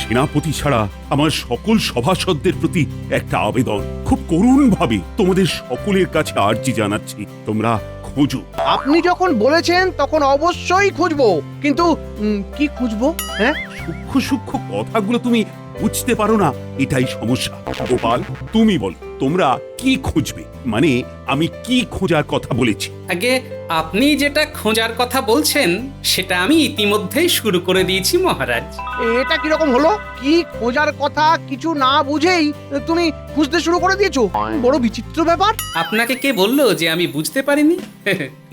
সেনাপতি ছাড়া আমার সকল সভাসদদের প্রতি একটা আবেদন, খুব করুণভাবে তোমাদের সকলের কাছে আর্জি জানাচ্ছি, তোমরা খোঁজো। আপনি যখন বলেছেন তখন অবশ্যই খুঁজবো, কিন্তু কি খুঁজবো? হ্যাঁ, সূক্ষ্ম সূক্ষ্ম কথাগুলো তুমি বুঝতে পারো না, এটাই সমস্যা। গোপাল, তুমি বলো তোমরা কি খুঁজবে, মানে আমি কি খোঁজার কথা বলেছি? আগে আপনি যেটা খোঁজার কথা বলছেন সেটা আমি ইতিমধ্যেই শুরু করে দিয়েছি মহারাজ। এটা কিরকম হলো? কি খোঁজার কথা কিছু না বুঝেই তুমি খুঁজতে শুরু করে দিয়েছো? বড় বিচিত্র ব্যাপার। আপনাকে কে বললো যে আমি বুঝতে পারিনি?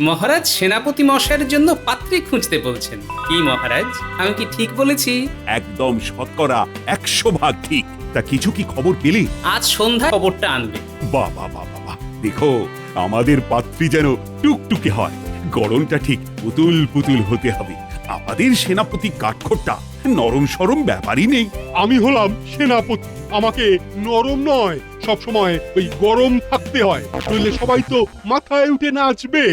মহারাজ সেনাপতি মশাইয়ের জন্য পাত্রী খুঁজতে বলছেন। কি মহারাজ, আমি কি ঠিক বলেছি? একদম শতকরা 100% ঠিক। তা কিছু কি খবর পেলে? আজ সন্ধ্যায় খবরটা আনবে। বাহ বাহ বাহ বাহ, দেখো আমাদের পাত্রী যেন টুকটুকে হয়, গড়নটা ঠিক পুতুল পুতুল হতে হবে। আমাদের সেনাপতি কাঠখোট্টা, নরম সরম ব্যাপারই নেই। আমি হলাম সেনাপতি, আমাকে নরম নয়, সবসময় ওই গরম থাকতে হয়, নইলে সবাই তো মাথায় উঠে নাচবে।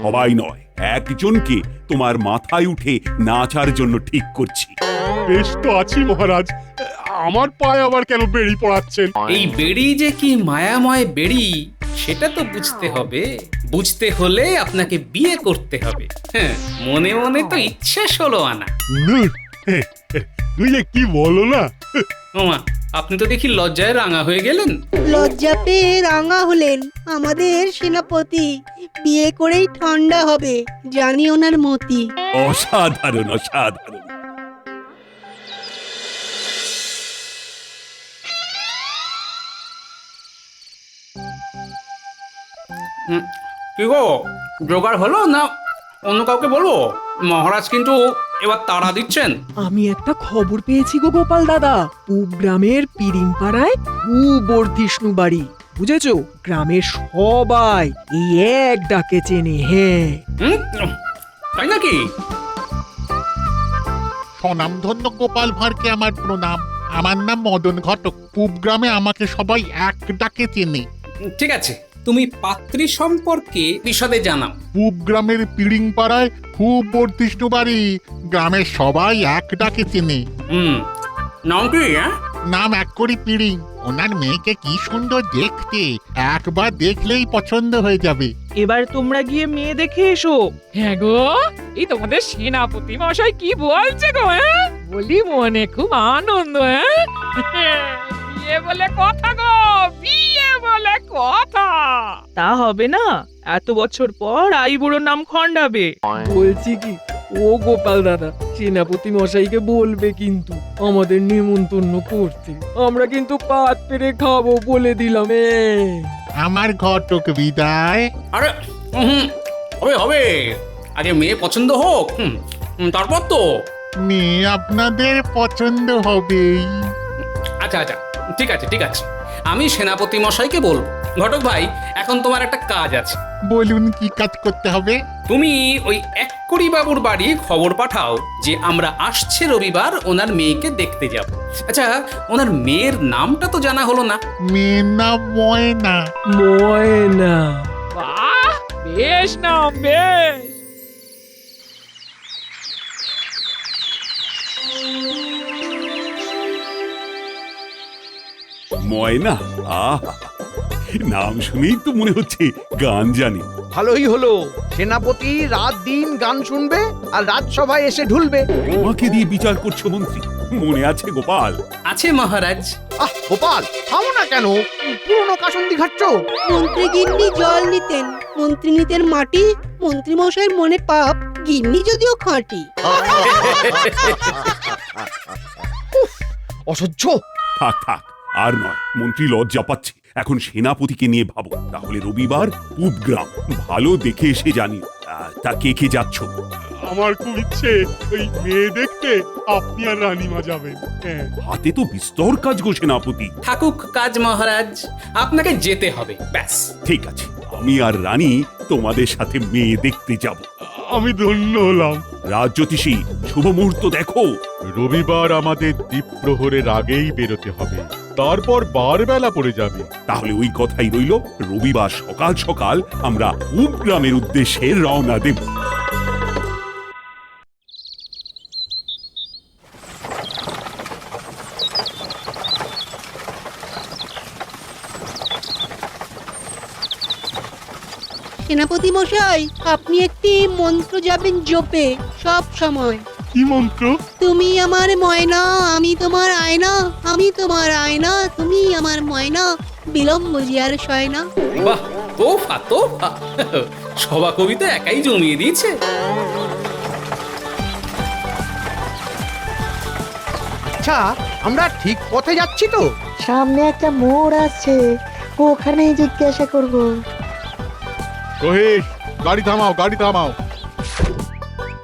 সবাই নয়, একজনকে তোমার মাথায় উঠে নাচার জন্য ঠিক করছি। বেশ তো আছি মহারাজ, আমার পায়ে আবার কেন বেড়ি পড়াচ্ছেন? এই বেড়ি যে কি মায়াময় বেড়ি সেটা তো বুঝতে হবে। বুঝতে হলে আপনাকে বিয়ে করতে হবে। হ্যাঁ, মনে মনে তো ইচ্ছে 16 আনা। ধুর, তুই যে কি বলো না। ওমা, আপনি তো দেখি লজ্জায় রাঙা হয়ে গেলেন। লজ্জা পেয়ে রাঙা হলেন আমাদের সেনাপতি। বিয়ে করেই ঠান্ডা হবে, জানি ওনার মতি। অসাধারণ অসাধারণ। কি গো, জোগাড় হলো না অন্য কাউকে বলবো? মহারাজ কিন্তু এবার তাড়া দিচ্ছেন। আমি একটা খবর পেয়েছি গো গোপাল দাদা, পূব গ্রামের পিরিংপাড়ায় খুব বর্ধিষ্ণু বাড়ি, বুঝেছো? গ্রামের সবাই এই এক ডাকে চেনে। হ্যাঁ, তাই নাকি? স্বনামধন্য গোপাল ভাঁড়কে আমার প্রণাম। আমার নাম মদন ঘটক। পূব গ্রামে আমাকে সবাই এক ডাকে চেনে। ঠিক আছে, তুমি পাত্রী সম্পর্কে বিশদে জানাও। পূব গ্রামের পিড়িংপাড়ায় খুব বর্ধিষ্ণু বাড়ি, গ্রামের সবাই এক ডাকে চেনে। নাম কি? হ্যাঁ, নাম এক করি পিড়িং। ওনার মেয়েকে কি সুন্দর দেখতে, একবার দেখলেই পছন্দ হয়ে যাবে। এবার তোমরা গিয়ে মেয়ে দেখে এসো। হ্যাঁ গো, এই তোমাদের সেনাপতি মশাই কি বলছে গো? হ্যাঁ, বলি মনে খুব আনন্দ। হ্যাঁ, বিয়ে বলে কথা গো, বিয়ে বলে কথা। তা হবে না, এত বছর পর আইবুড়োর নাম খণ্ডাবে। বলছি কি ও গোপাল দাদা, সেনাপতি মশাইকে বলবে কিন্তু আমাদের নিমন্ত্রণ করতে। আমরা কিন্তু পাত পেরে খাবো, বলে দিলাম। আমার ঘটক বিদায়। আরে হবে হবে, আগে মেয়ে পছন্দ হোক, তারপর তো। মেয়ে আপনাদের পছন্দ হবেই। আচ্ছা আচ্ছা, ঠিক আছে ঠিক আছে, আমি সেনাপতি মশাইকে বলবো। ঘটক ভাই, এখন তোমার একটা কাজ আছে। বলুন কি কাজ করতে হবে? তুমি ওই এক্করি বাবুর বাড়ি খবর পাঠাও যে আমরা আসছে রবিবার ওনার মেয়েকে দেখতে যাব। আচ্ছা, ওনার মেয়ের নামটা তো জানা হলো না। মেয়ের নাম ময়না। ময়না, বাহ, বেশ নাম, বেশ। ময়না, আহা, নাম শুনেই তো মনে হচ্ছে গান জানে। ভালোই হলো, সেনাপতি রাত দিন গান শুনবে আর রাজসভায় এসে ঢুলবে। তোমাকে দিয়ে বিচার করছো মন্ত্রী, মনে আছে গোপাল? আছে মহারাজ। আহ গোপাল, থামো না কেন? পুরনো কাসন্দি ঘাটছ। মন্ত্রী গিন্নি জল নিতেন, মন্ত্রী নিতেন মাটি। মন্ত্রী মশাইয়ের মনে পাপ, গিন্নি যদিও খাঁটি। অসহ্য। থাক থাক, আর নয়, মন্ত্রী লজ্জা পাচ্ছে। এখন সেনাপতিকে নিয়ে ভাবো। তাহলে রবিবার পূব গ্রাম, ভালো দেখে এসে জানি। তা কে কে যাচ্ছ? আমার খুব ইচ্ছে ওই মেয়ে দেখতে আপনি আর রানীমা যাবেন। হ্যাঁ, হাতে তো বিস্তর কাজ গো সেনাপতি। থাকুক কাজ মহারাজ, আপনাকে যেতে হবে, ব্যাস। ঠিক আছে, আমি আর রানী তোমাদের সাথে মেয়ে দেখতে যাব। আমি ধন্য হলাম। রাজজ্যোতিষী, শুভ মুহূর্ত দেখো। রবিবার আমাদের দ্বীপ্রহরের আগেই বেরোতে হবে, তারপর বারবেলা পড়ে যাবে। তাহলে ওই কথাই রইল, রবিবার সকাল সকাল আমরা পূব গ্রামের উদ্দেশ্যে রওনা দেব। সেনাপতি মশাই, আপনি একটি মন্ত্র যাবেন জপে সব সময়। কি মন্ত্র? তুমি আমার ময়না, আমি তোমার আয়না, আমি তোমার আয়না, তুমি আমার ময়না, বিলম্ব জিয়ার সয়না। বাহ, তোফা তোফা। সভা কবিতা একাই জমিয়ে দিয়েছে। আচ্ছা, আমরা ঠিক পথে যাচ্ছি তো? সামনে একটা মোড় আছে, ওখানেই জিজ্ঞাসা করব। রোহিত, গাড়ি থামাও, গাড়ি থামাও।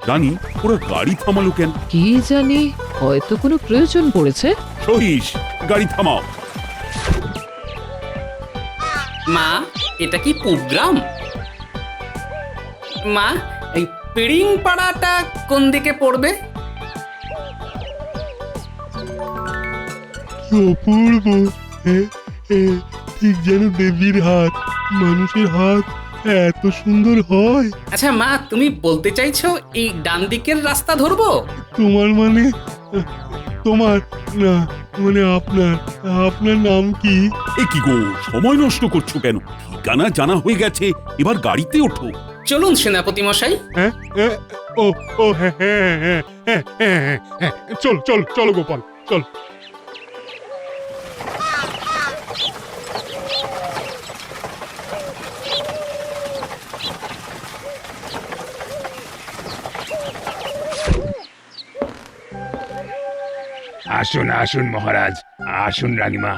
রানী, ওরা গাড়ি থামালো কেন? কি জানি, হয়তো কোনো প্রয়োজন পড়েছে। সহিস, গাড়ি থামাও। মা, এটা কি পুগ্রাম? মা, এই পিড়িং পাড়াটা কোন দিকে পড়বে? কি অপূর্ব! ঠিক যেন দেবীর হাত, মানুষের হাত এত সুন্দর হয়। আচ্ছা মা, তুমি বলতে চাইছো এই ডান দিকের রাস্তা ধরবো? তোমার মানে তোমার না, মানে আপনার আপনার নাম কি? এ কি গো, সময় নষ্ট করছো কেন? ঠিকানা জানা হয়ে গেছে, এবার গাড়িতে ওঠো। চলুন সেনাপতি মশাই। হ্যাঁ হ্যাঁ, ও ও হ্যাঁ হ্যাঁ হ্যাঁ হ্যাঁ হ্যাঁ হ্যাঁ হ্যাঁ, চল চল চলো গোপাল, চল। আসুন আসুন মহারাজ, আসুন রানীমা।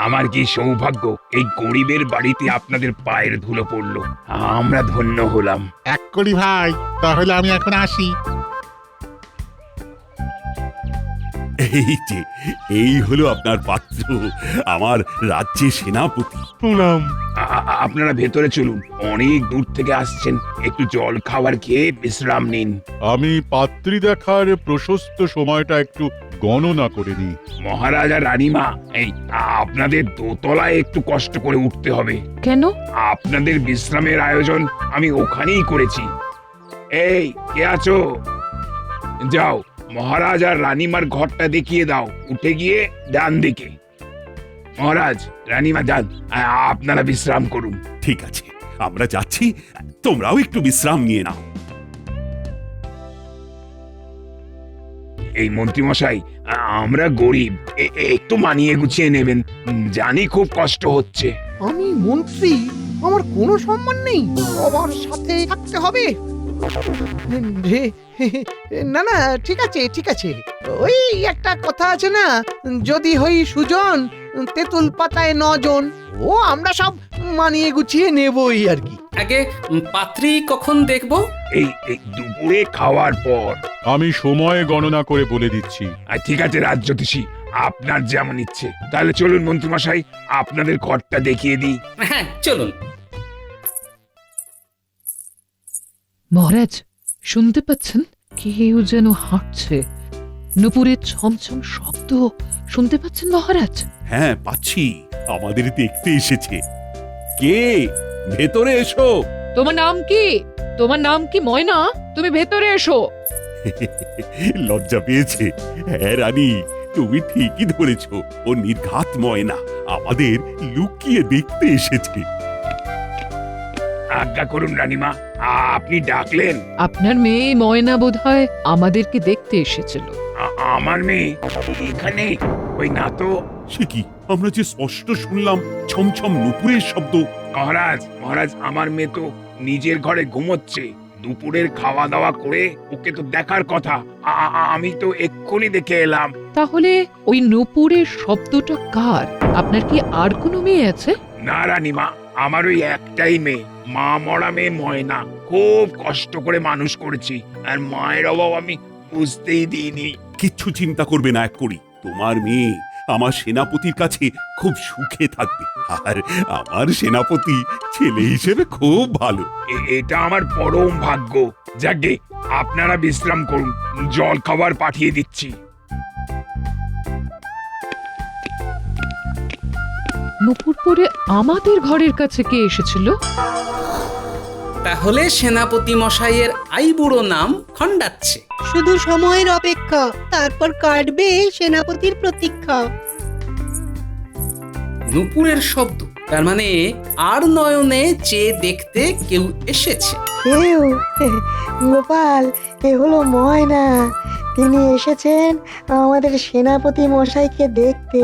আমার কি সৌভাগ্য, এই গরিবের বাড়িতে আপনাদের পায়ের ধুলো পড়লো। আমরা ধন্য হলাম। এক করি ভাই, তাহলে আমি এখন আসি। এই যে, এই হলো আপনার পাত্র, আমার রাজ্যের সেনাপতি। প্রণাম। আপনারা ভেতরে চলুন, অনেক দূর থেকে আসছেন, একটু জল খাবার খেয়ে বিশ্রাম নিন। আমি পাত্রী দেখার প্রশস্ত সময়টা একটু গণনা করে নিই। মহারাজ আর রানীমা, এই আপনাদের দোতলায় একটু কষ্ট করে উঠতে হবে। কেন? আপনাদের বিশ্রামের আয়োজন আমি ওখানেই করেছি। এই, কে আছো? যাও, মহারাজ আর রানীমার ঘরটা দেখিয়ে দাও, উঠে গিয়ে ডান দিকে। মহারাজ, রানীমা যান, আপনারা বিশ্রাম করুন। ঠিক আছে, আমরা যাচ্ছি, তোমরাও একটু বিশ্রাম নিয়ে নাও। এই মন্ত্রী মশাই, আমরা গরিব, একটু মানিয়ে গুছিয়ে নেবেন, জানি খুব কষ্ট হচ্ছে। আমি মন্ত্রী, আমার কোনো সম্মান নেই, সবার সাথে থাকতে হবে? না না, ঠিক আছে ঠিক আছে, ওই একটা কথা আছে না, যদি হই সুজন তেঁতুল পাতায় নজন। ও আমরা সব মানিয়ে গুছিয়ে নেবই আর কি। আগে পাত্রী কখন দেখবো? এই দুপুরে খাওয়ার পর। আমি সময় গণনা করে বলে দিচ্ছি। ঠিক আছে রাজ্যতীষী, আপনার যেমন ইচ্ছে। তাহলে চলুন মন্ত্রী মশাই, আপনাদের ঘরটা দেখিয়ে দিই। হ্যাঁ চলুন। মহারাজ, শুনতে পাচ্ছেন? কেউ যেন হাঁটছে, নুপুরের ছমছম শব্দ শুনতে পাচ্ছেন মহারাজ? হ্যাঁ পাচ্ছি, আমাদের দেখতে এসেছে। কে? ভেতরে এসো। তোমার নাম কি? তোমার নাম কি ময়না? তুমি ভেতরে এসো। লজ্জা পেয়েছে। হ্যাঁ রানী, তুমি ঠিকই ধরেছ, ও নির্ঘাত ময়না, আমাদের লুকিয়ে দেখতে এসেছে। আজ্ঞা করুন রানীমা, আপনি ডাকলেন? আপনার মেয়ে ময়না বোধহয় আমাদেরকে দেখতে এসেছিল। আমার মেয়ে এখানে? ওই না তো। সে কি, আমরা যে স্পষ্ট শুনলাম ছমছম নুপুরের শব্দ। মহারাজ, মহারাজ, আমার মেয়ে তো নিজের ঘরে ঘুমোচ্ছে। দুপুরের খাওয়া দাওয়া করে ওকে তো দেখার কথা। আমি তো এক্ষুনি দেখে এলাম। তাহলে ওই নুপুরের শব্দটা কার? আপনার কি আর কোনো মেয়ে আছে? না রানীমা, আমার ওই একটাই মেয়ে, মা মরা মেয়ে ময়না। খুব কষ্ট করে মানুষ করেছি, আর মায়ের অভাব আমি বুঝতেই দিইনি। কিচ্ছু চিন্তা করবে না এক করি, তোমার মেয়ে আমার সেনাপতির কাছে খুব সুখে থাকবে। আর আমার সেনাপতি ছেলে হিসেবে খুব ভালো। এটা আমার পরম ভাগ্য। যাকে, আপনারা বিশ্রাম করুন, জল খাবার পাঠিয়ে দিচ্ছি। নুপুর পরে আমাদের ঘরের কাছে কে এসেছিল? তাহলে সেনাপতি মশাইয়ের আইবুড়ো নাম খণ্ডাচ্ছে। শুধু সময়ের অপেক্ষা, তারপর কাটবে সেনাপতির প্রতীক্ষা। নুপুরের শব্দ, তার মানে আর নয়নে চেয়ে দেখতে কেউ এসেছে। কেউ? গোপাল, এ হলো ময়না। তিনি এসেছেন আমাদের সেনাপতি মশাইকে দেখতে।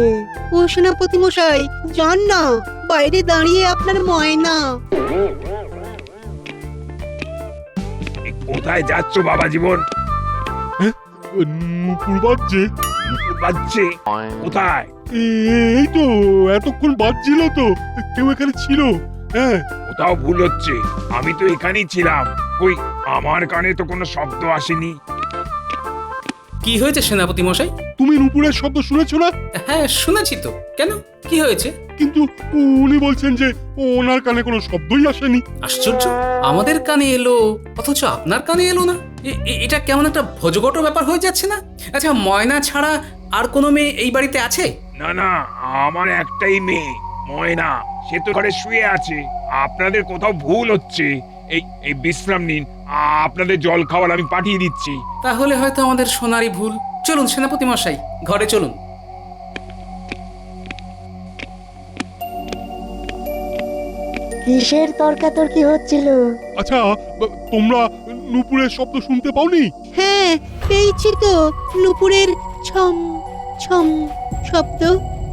ও সেনাপতি মশাই, যান না, বাইরে দাঁড়িয়ে আপনার ময়না। কোথায় যাচ্ছ বাবা জীবন? নুপুর বাজছে। নুপুর বাজছে? কোথায়? এই তো এতক্ষণ বাজছিল তো, কেউ এখানে ছিল। হ্যাঁ, কোথাও ভুল হচ্ছে, আমি তো এখানেই ছিলাম। কই, আমার কানে তো কোনো শব্দ আসেনি। কি হয়েছে সেনাপতি মশাই? তুমি নুপুরের শব্দ শুনেছো না? হ্যাঁ শুনেছি তো, কেন কি হয়েছে? কিন্তু উনি বলছেন যে ওনার কানে কোনো শব্দই আসেনি। আশ্চর্য, আমাদের কানে এলো অথচ আপনার কানে এলো না। এটা কেমন একটা ভোজগট ব্যাপার হয়ে যাচ্ছে না? আচ্ছা, ময়না ছাড়া আর কোনো মেয়ে এই বাড়িতে আছে? না না, আমার একটাই মেয়ে ময়না, সে তো ঘরে শুয়ে আছে। আপনাদের কোথাও ভুল হচ্ছে। এই বিশ্রাম নিন, আপনাদের জল খাবার আমি পাঠিয়ে দিচ্ছি। তাহলে হয়তো আমাদের সোনারই ভুল। চলুন সেনাপতি মশাই, ঘরে চলুন। কিসের তর্কাতর্কি হচ্ছিল? আচ্ছা, তোমরা নুপুরের শব্দ শুনতে পাওনি? হ্যাঁ, পেয়েছি তো, নুপুরের ছম ছম শব্দ।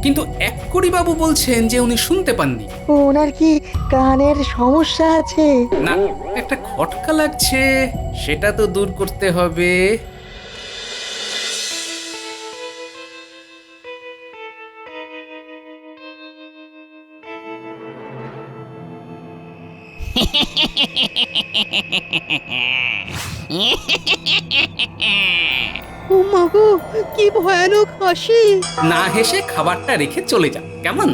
কিন্তু এক্করি বাবু বলছেন যে উনি শুনতে পাননি। ওনার কি কানের সমস্যা আছে? না, একটা খটকা লাগছে, সেটা তো দূর করতে হবে। ও মাগো, কি ভয়ানক হাসি! না হেসে খাবারটা রেখে চলে যান, কেমন?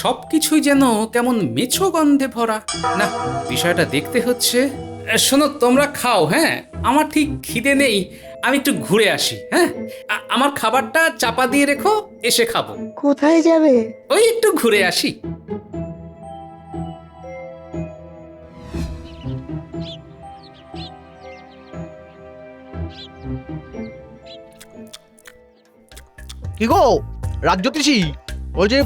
সবকিছুই যেন কেমন মেছো গন্ধে ভরা। না, বিষয়টা দেখতে হচ্ছে। শোনো, তোমরা খাও। হ্যাঁ, আমার ঠিক খিদে নেই, আমি একটু ঘুরে আসি। হ্যাঁ, আমার খাবারটা চাপা দিয়ে রেখো, এসে খাবো। কোথায় যাবে? ওই একটু ঘুরে আসি। কি গো রাজ্যতীষী, বলছি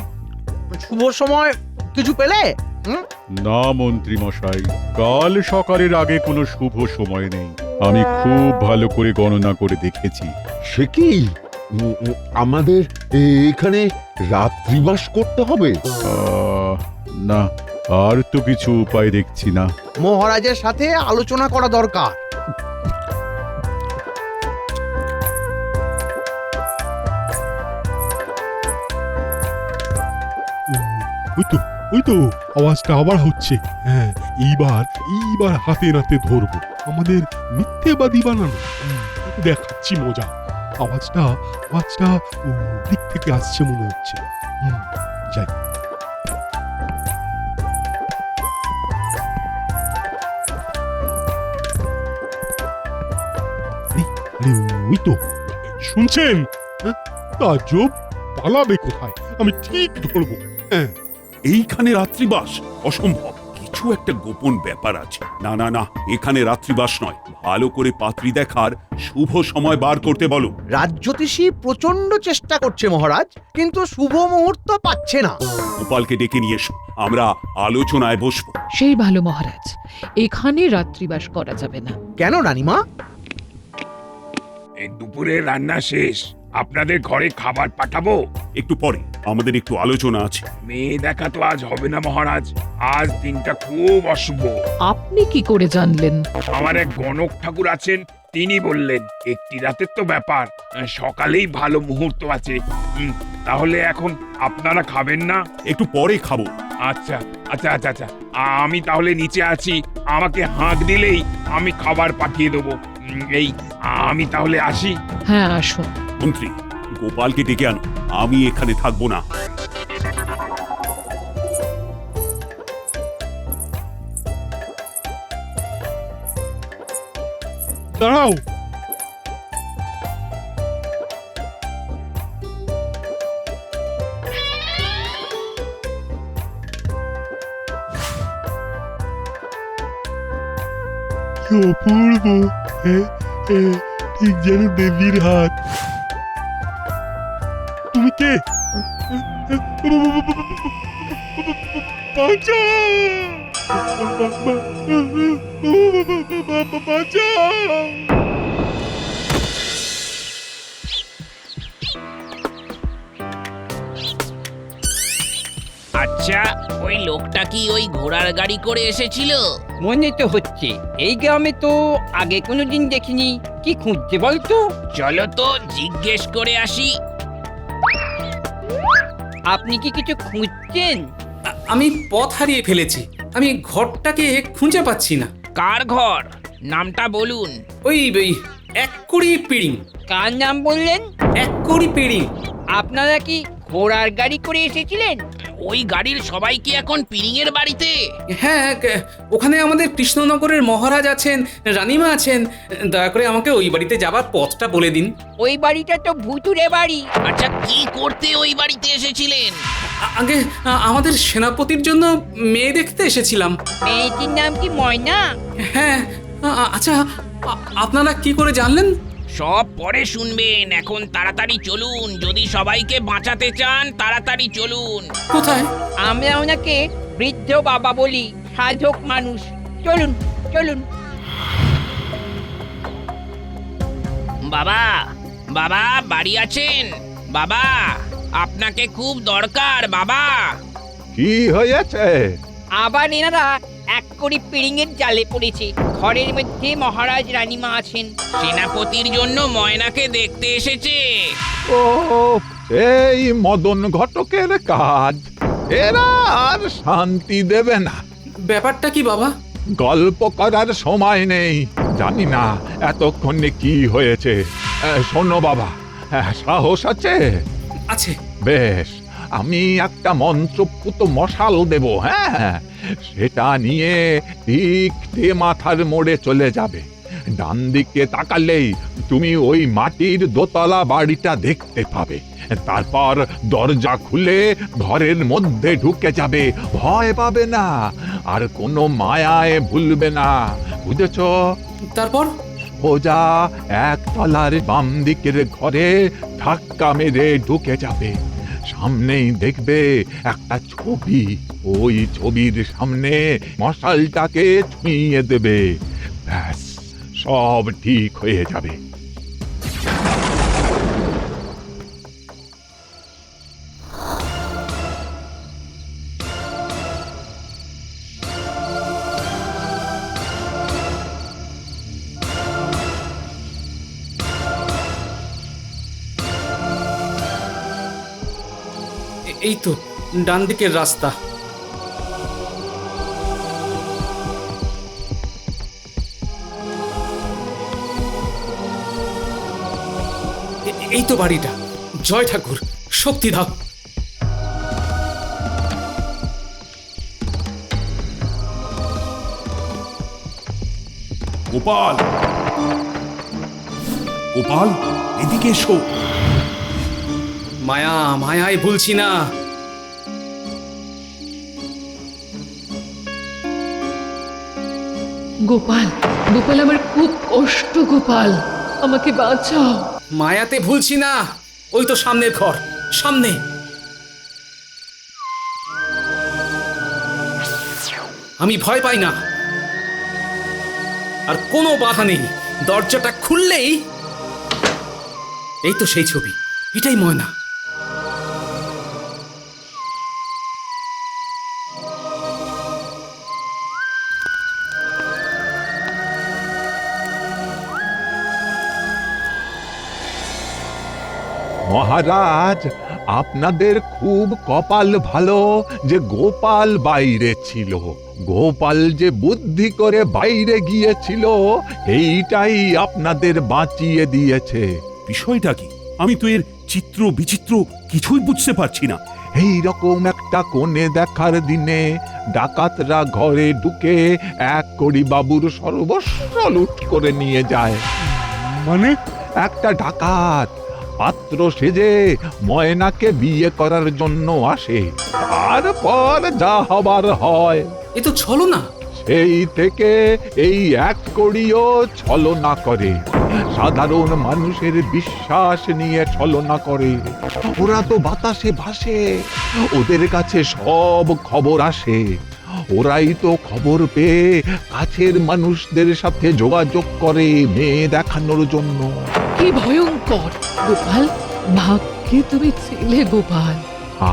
শুভ সময় কিছু পেলে? না মন্ত্রী মশাই, কাল সকালের আগে কোনো শুভ সময় নেই। আমি খুব ভালো করে গণনা করে দেখেছি। সে কি আমাদের এখানে রাত্রিবাস করতে হবে? না, আর তো কিছু উপায় দেখছি না। মহারাজের সাথে আলোচনা করা দরকার। ওই তো আওয়াজটা আবার হচ্ছে। হ্যাঁ, এইবার হাতে নাতে ধরবো। আমাদের মিথ্যেবাদী বানানো দেখাচ্ছি মজা। আওয়াজটা দিক থেকে আসছে মনে হচ্ছে। যাই। ওই তো শুনছেন? তাজ্জব, পালাবে কোথায়? আমি ঠিক ধরবো। হ্যাঁ, এইখানে রাত্রিবাস অসম্ভব, কিছু একটা গোপন ব্যাপার আছে। না না না, এখানে রাত্রিবাস নয়, ভালো করে পাত্রী দেখার শুভ সময় বার করতে বলো। রাজ্যতীষী প্রচন্ড চেষ্টা করছে মহারাজ, কিন্তু শুভ মুহূর্ত পাচ্ছে না। গোপালকে ডেকে নিয়ে এসো, আমরা আলোচনায় বসবো। সেই ভালো মহারাজ, এখানে রাত্রিবাস করা যাবে না। কেন রানীমা? এই দুপুরে রান্না শেষ, আপনাদের ঘরে খাবার পাঠাবো। একটু পরে, আমাদের একটু আলোচনা আছে। মেয়ে দেখা তো আজ হবে না মহারাজ, আজ দিনটা খুব অশুভ। আপনি কি করে জানলেন? আমার এক গণক ঠাকুর আছেন, তিনি বললেন একটি রাতের তো ব্যাপার, সকালেই ভালো মুহূর্ত আছে। তাহলে এখন আপনারা খাবেন না? একটু পরে খাবো। আচ্ছা আচ্ছা আচ্ছা আচ্ছা, আমি তাহলে নিচে আছি, আমাকে হাঁক দিলেই আমি খাবার পাঠিয়ে দেবো। আমি তাহলে আসি। হ্যাঁ আসুন। মন্ত্রী, গোপালকে ডেকে আনো, আমি এখানে থাকবো না। দাঁড়াও। কি অপূর্ব, ঠিক যেন দেবীর হাত। তুমি কে? বাঁচাও! আচ্ছা, ওই লোকটা কি ওই ঘোড়ার গাড়ি করে এসেছিল? মনে তো হচ্ছে। এই গ্রামে তো আগে কোনোদিন দেখিনি। কি খুঁজছে বলতো? চলো তো জিজ্ঞেস করে আসি। আপনি কি কিছু খুঁজছেন? আমি পথ হারিয়ে ফেলেছি। আমি ঘরটাকে খুঁজে পাচ্ছি না। কার ঘর? নামটা বলুন। ওই এক কুড়ি পিড়িং। কার নাম বললেন? এক কুড়ি পিড়িং। আপনারা কি ঘোড়ার গাড়ি করে এসেছিলেন? ওই গাড়ির সবাই কি এখন পিরিংয়ের বাড়িতে? হ্যাঁ, ওখানে আমাদের কৃষ্ণনগরের মহারাজ আছেন, রানীমা আছেন। দয়া করে আমাকে ওই বাড়িতে যাবার পথটা বলে দিন। ওই বাড়িটা তো ভুতুরে বাড়ি। আচ্ছা, কি করতে ওই বাড়িতে এসেছিলেন? আগে আমাদের সেনাপতির জন্য মেয়ে দেখতে এসেছিলাম। মেয়েটির নাম কি ময়না? হ্যাঁ। আচ্ছা, আপনারা কি করে জানলেন? সব পরে শুনবেন, এখন তাড়াতাড়ি চলুন। যদি সবাইকে বাঁচাতে চান তাড়াতাড়ি চলুন। কোথায়? আমরা ওনাকে বৃদ্ধ বাবা বলি, সাধক মানুষ। চলুন চলুন। বাবা, বাবা বাড়ি আছেন? বাবা, আপনাকে খুব দরকার বাবা। কি হয়েছে? আবার এনারা এক কোড়ি পিড়িংয়ের জালে পড়েছে। ঘরের মধ্যে মহারাজ রানীমা আছেন। সেনাপতির জন্য ময়নাকে দেখতে এসেছে। ও, এই মদন ঘটকের কাজ। এরা আর শান্তি দেবে না। ব্যাপারটা কি বাবা? গল্প করার সময় নেই। জানি না এতক্ষণে কি হয়েছে। শোনো বাবা, সাহস আছে? আছে। বেশ, আমি একটা মন্ত্রপুত মশাল দেব। হ্যাঁ, সেটা নিয়ে ঠিক মাথার মোড়ে চলে যাবে। ডান দিকে তাকালেই তুমি ওই মাটির দোতলা বাড়িটা দেখতে পাবে। তারপর দরজা খুলে ঘরের মধ্যে ঢুকে যাবে। ভয় পাবে না, আর কোনো মায়ায় ভুলবে না, বুঝেছ? তারপর সোজা একতলার বাম দিকের ঘরে ধাক্কা মেরে ঢুকে যাবে। সামনেই দেখবে একটা ছবি। ওই ছবির সামনে মশালটাকে ছুঁয়ে দেবে। ব্যাস, সব ঠিক হয়ে যাবে। এই তো ডান দিকের রাস্তা। এই তো বাড়িটা। জয় ঠাকুর, শক্তি দাও। গোপাল, গোপাল, এদিকে এসো। মায়া, মায়ায় ভুলছি না। গোপাল, গোপাল আমার খুব কষ্ট। গোপাল, আমাকে বাঁচাও। মায়াতে ভুলছি না। ওই তো সামনের ঘর, সামনে। আমি ভয় পাই না, আর কোনো বাধা নেই। দরজাটা খুললেই এই তো সেই ছবি। এটাই ময়না। মহারাজ, আপনাদের খুব কপাল ভালো যে গোপাল বাইরে ছিল। গোপাল যে বুদ্ধি করে বাইরে গিয়েছিল, এইটাই আপনাদের বাঁচিয়ে দিয়েছে। বিষয়টা কি? আমি তো এর চিত্র বিচিত্র কিছুই বুঝতে পারছি না। এই রকম একটা কোণে দেখার দিনে ডাকাতরা ঘরে ঢুকে এক কড়ি বাবুর সর্বস্ব লুট করে নিয়ে যায়। মানে একটা ডাকাত পাত্র সেজে ময়নাকে বিয়ে করার জন্য আসে, তারপর যা হবার হয়। এ তো ছলো না। সেই থেকে এই এক কড়িও ছলনা করে, সাধারণ মানুষের বিশ্বাস নিয়ে ছলনা করে। ওরা তো বাতাসে ভাসে, ওদের কাছে সব খবর আসে। ওরাই তো খবর পেয়ে কাছের মানুষদের সাথে যোগাযোগ করে মেয়ে দেখানোর জন্য। কি ভয়ঙ্কর! গোপাল, ভাগ্যে তুমি ছিলে গোপাল।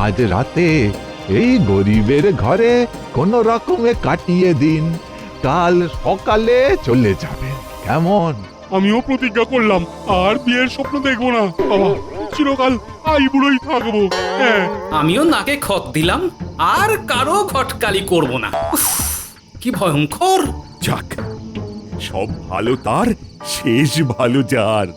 আজ রাতে এই গরিবের ঘরে কোন রকমে কাটিয়ে দিন, কাল সকালে চলে যাবেন, কেমন? আমিও প্রতিজ্ঞা করলাম আর বিয়ের স্বপ্ন দেখবো না বাবা, চিরকাল আইবুড়োই থাকবো। হ্যাঁ, আমিও নাকে খত দিলাম, আর কারো খটকালি করব না। উফ, কি ভয়ঙ্কর! যাক, সব ভালো তার শেষ ভালো যার।